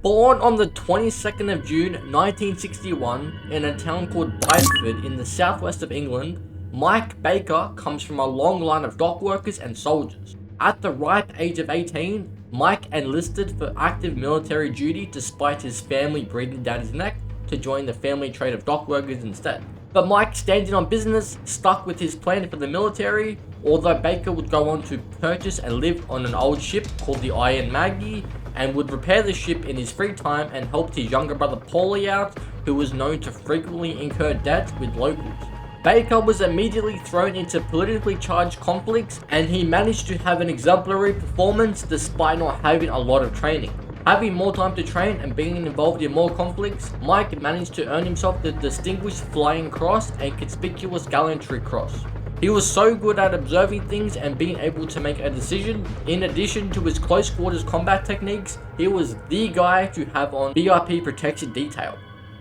Born on the 22nd of June 1961 in a town called Bideford in the southwest of England, Mike Baker comes from a long line of dock workers and soldiers. At the ripe age of 18, Mike enlisted for active military duty despite his family breathing down his neck to join the family trade of dock workers instead. But Mike, standing on business, stuck with his plan for the military, although Baker would go on to purchase and live on an old ship called the Iron Maggie, and would repair the ship in his free time and helped his younger brother Paulie out, who was known to frequently incur debts with locals. Baker was immediately thrown into politically charged conflicts, and he managed to have an exemplary performance despite not having a lot of training. Having more time to train and being involved in more conflicts, Mike managed to earn himself the Distinguished Flying Cross and Conspicuous Gallantry Cross. He was so good at observing things and being able to make a decision. In addition to his close quarters combat techniques, he was the guy to have on VIP protection detail.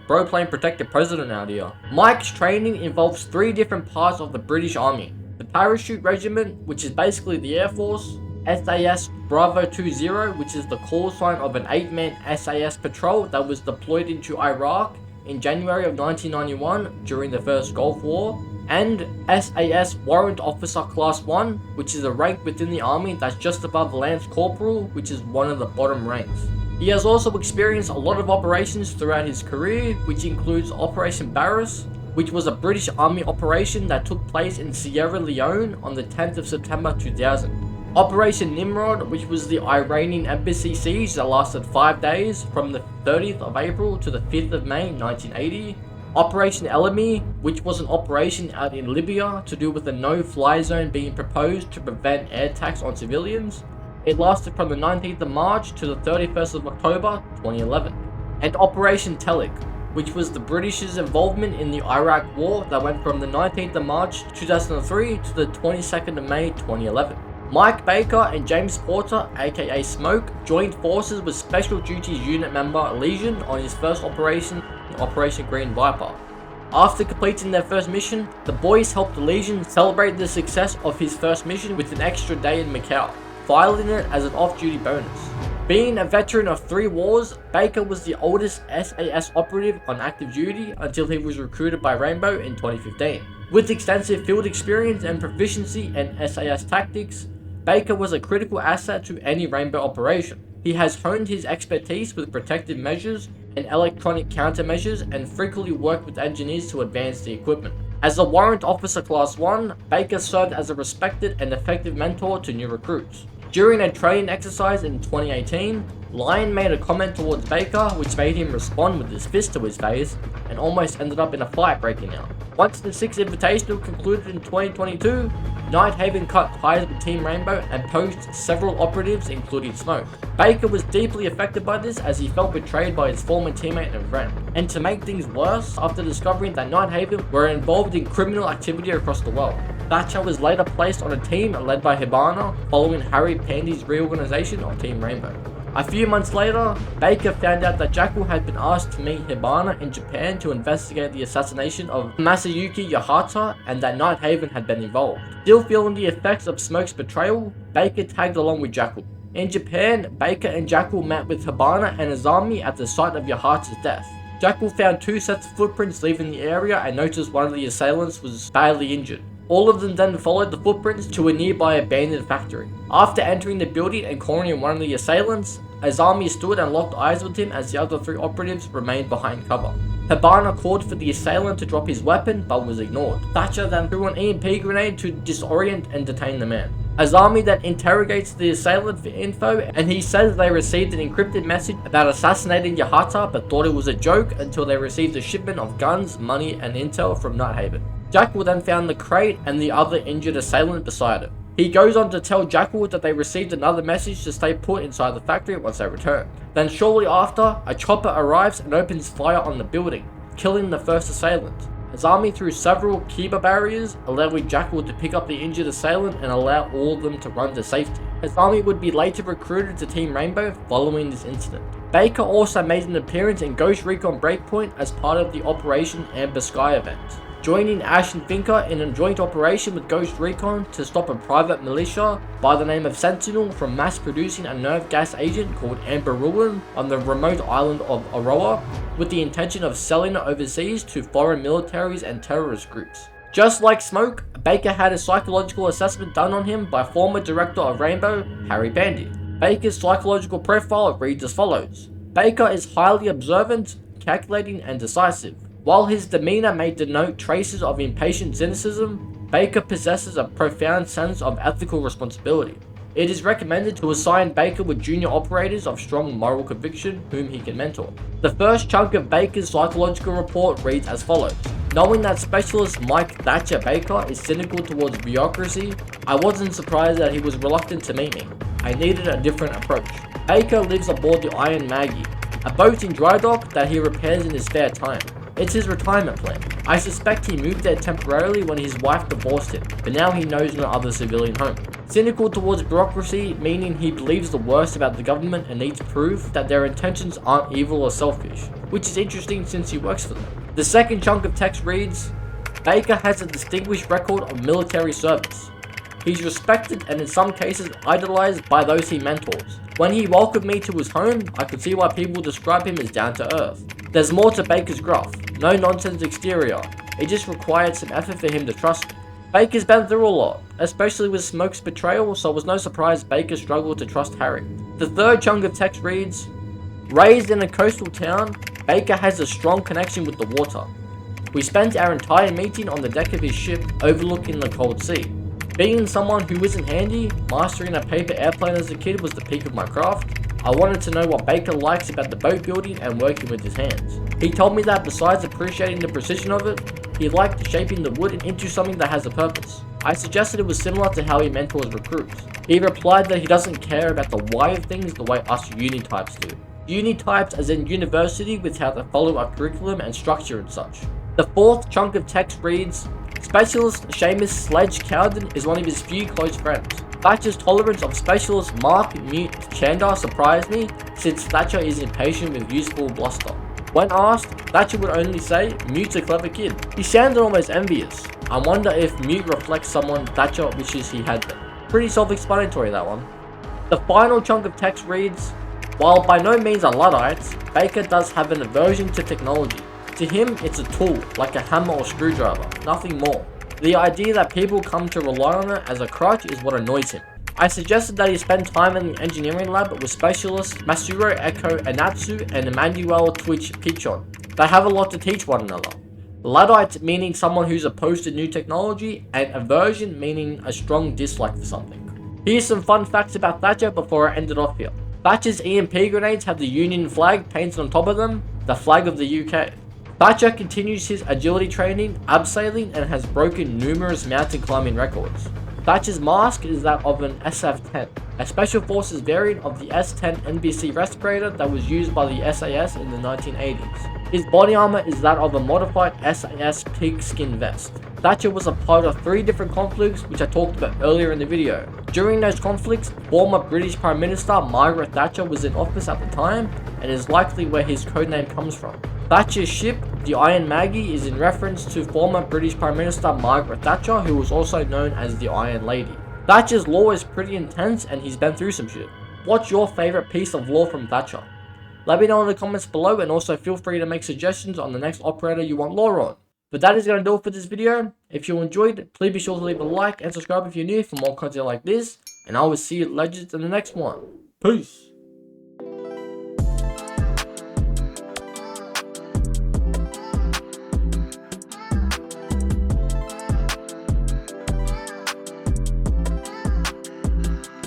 Bro playing protect the president out here. Mike's training involves 3 different parts of the British Army. The Parachute Regiment, which is basically the Air Force, SAS Bravo 20, which is the call sign of an 8-man SAS patrol that was deployed into Iraq in January of 1991 during the First Gulf War, and SAS Warrant Officer Class 1, which is a rank within the army that's just above Lance Corporal, which is one of the bottom ranks. He has also experienced a lot of operations throughout his career, which includes Operation Barras, which was a British Army operation that took place in Sierra Leone on the 10th of September 2000. Operation Nimrod, which was the Iranian embassy siege that lasted 5 days from the 30th of April to the 5th of May 1980. Operation Elemi, which was an operation out in Libya to do with a no-fly zone being proposed to prevent air attacks on civilians. It lasted from the 19th of March to the 31st of October 2011. And Operation Telic, which was the British's involvement in the Iraq War that went from the 19th of March 2003 to the 22nd of May 2011. Mike Baker and James Porter, aka Smoke, joined forces with Special Duties Unit member Legion on his first operation, Operation Green Viper. After completing their first mission, the boys helped the Legion celebrate the success of his first mission with an extra day in Macau, filing it as an off-duty bonus. Being a veteran of 3 wars, Baker was the oldest SAS operative on active duty until he was recruited by Rainbow in 2015. With extensive field experience and proficiency in SAS tactics, Baker was a critical asset to any Rainbow operation. He has honed his expertise with protective measures and electronic countermeasures and frequently worked with engineers to advance the equipment. As a Warrant Officer Class 1, Baker served as a respected and effective mentor to new recruits. During a training exercise in 2018, Lion made a comment towards Baker which made him respond with his fist to his face and almost ended up in a fight breaking out. Once the 6th Invitational concluded in 2022, Nighthaven cut ties with Team Rainbow and poached several operatives including Smoke. Baker was deeply affected by this as he felt betrayed by his former teammate and friend. And to make things worse, after discovering that Nighthaven were involved in criminal activity across the world, Thatcher was later placed on a team led by Hibana following Harry Pandy's reorganization of Team Rainbow. A few months later, Baker found out that Jackal had been asked to meet Hibana in Japan to investigate the assassination of Masayuki Yahata and that Nighthaven had been involved. Still feeling the effects of Smoke's betrayal, Baker tagged along with Jackal. In Japan, Baker and Jackal met with Hibana and Azami at the site of Yahata's death. Jackal found 2 sets of footprints leaving the area and noticed one of the assailants was badly injured. All of them then followed the footprints to a nearby abandoned factory. After entering the building and cornering one of the assailants, Azami stood and locked eyes with him as the other 3 operatives remained behind cover. Hibana called for the assailant to drop his weapon but was ignored. Thatcher then threw an EMP grenade to disorient and detain the man. Azami then interrogates the assailant for info and he says they received an encrypted message about assassinating Yahata but thought it was a joke until they received a shipment of guns, money and intel from Nighthaven. Jackal then found the crate and the other injured assailant beside it. He goes on to tell Jackal that they received another message to stay put inside the factory once they return. Then shortly after, a chopper arrives and opens fire on the building, killing the first assailant. Azami threw several Kiba barriers, allowing Jackal to pick up the injured assailant and allow all of them to run to safety. Azami would be later recruited to Team Rainbow following this incident. Baker also made an appearance in Ghost Recon Breakpoint as part of the Operation Amber Sky event. joining Ash and Finker in a joint operation with Ghost Recon to stop a private militia by the name of Sentinel from mass producing a nerve gas agent called Amber Ruin on the remote island of Aroa, with the intention of selling it overseas to foreign militaries and terrorist groups. Just like Smoke, Baker had a psychological assessment done on him by former director of Rainbow, Harry Bandy. Baker's psychological profile reads as follows. Baker is highly observant, calculating, and decisive. While his demeanor may denote traces of impatient cynicism, Baker possesses a profound sense of ethical responsibility. It is recommended to assign Baker with junior operators of strong moral conviction whom he can mentor. The first chunk of Baker's psychological report reads as follows. Knowing that specialist Mike Thatcher Baker is cynical towards bureaucracy, I wasn't surprised that he was reluctant to meet me. I needed a different approach. Baker lives aboard the Iron Maggie, a boat in dry dock that he repairs in his spare time. It's his retirement plan. I suspect he moved there temporarily when his wife divorced him, but now he knows no other civilian home. Cynical towards bureaucracy, meaning he believes the worst about the government and needs proof that their intentions aren't evil or selfish, which is interesting since he works for them. The second chunk of text reads, Baker has a distinguished record of military service. He's respected and in some cases idolized by those he mentors. When he welcomed me to his home, I could see why people describe him as down to earth. There's more to Baker's gruff, no nonsense exterior. It just required some effort for him to trust me. Baker's been through a lot, especially with Smoke's betrayal, so it was no surprise Baker struggled to trust Harry. The third chunk of text reads, raised in a coastal town, Baker has a strong connection with the water. We spent our entire meeting on the deck of his ship overlooking the cold sea. Being someone who isn't handy, mastering a paper airplane as a kid was the peak of my craft. I wanted to know what Baker likes about the boat building and working with his hands. He told me that besides appreciating the precision of it, he liked shaping the wood into something that has a purpose. I suggested it was similar to how he mentors recruits. He replied that he doesn't care about the why of things the way us uni types do. Uni types as in university with how they follow a curriculum and structure and such. The fourth chunk of text reads, Specialist Seamus Sledge Cowden is one of his few close friends. Thatcher's tolerance of Specialist Mark Mute Chandar surprised me, since Thatcher is impatient with useful bluster. When asked, Thatcher would only say, Mute's a clever kid. He sounded almost envious. I wonder if Mute reflects someone Thatcher wishes he had been. Pretty self-explanatory, that one. The final chunk of text reads, while by no means a Luddite, Baker does have an aversion to technology. To him, it's a tool, like a hammer or screwdriver, nothing more. The idea that people come to rely on it as a crutch is what annoys him. I suggested that he spend time in the engineering lab with specialists Masuro Echo Anatsu and Emmanuel Twitch Pichon. They have a lot to teach one another. Luddite meaning someone who's opposed to new technology, and aversion meaning a strong dislike for something. Here's some fun facts about Thatcher before I end it off here. Thatcher's EMP grenades have the Union flag painted on top of them, the flag of the UK. Thatcher continues his agility training, abseiling, and has broken numerous mountain climbing records. Thatcher's mask is that of an SF-10, a Special Forces variant of the S-10 NBC respirator that was used by the SAS in the 1980s. His body armor is that of a modified SAS pigskin vest. Thatcher was a part of 3 different conflicts which I talked about earlier in the video. During those conflicts, former British Prime Minister Margaret Thatcher was in office at the time, and is likely where his codename comes from. Thatcher's ship, the Iron Maggie, is in reference to former British Prime Minister Margaret Thatcher, who was also known as the Iron Lady. Thatcher's lore is pretty intense and he's been through some shit. What's your favourite piece of lore from Thatcher? Let me know in the comments below, and also feel free to make suggestions on the next operator you want lore on. But that is going to do it for this video. If you enjoyed, please be sure to leave a like and subscribe if you're new for more content like this, and I will see you legends in the next one. Peace!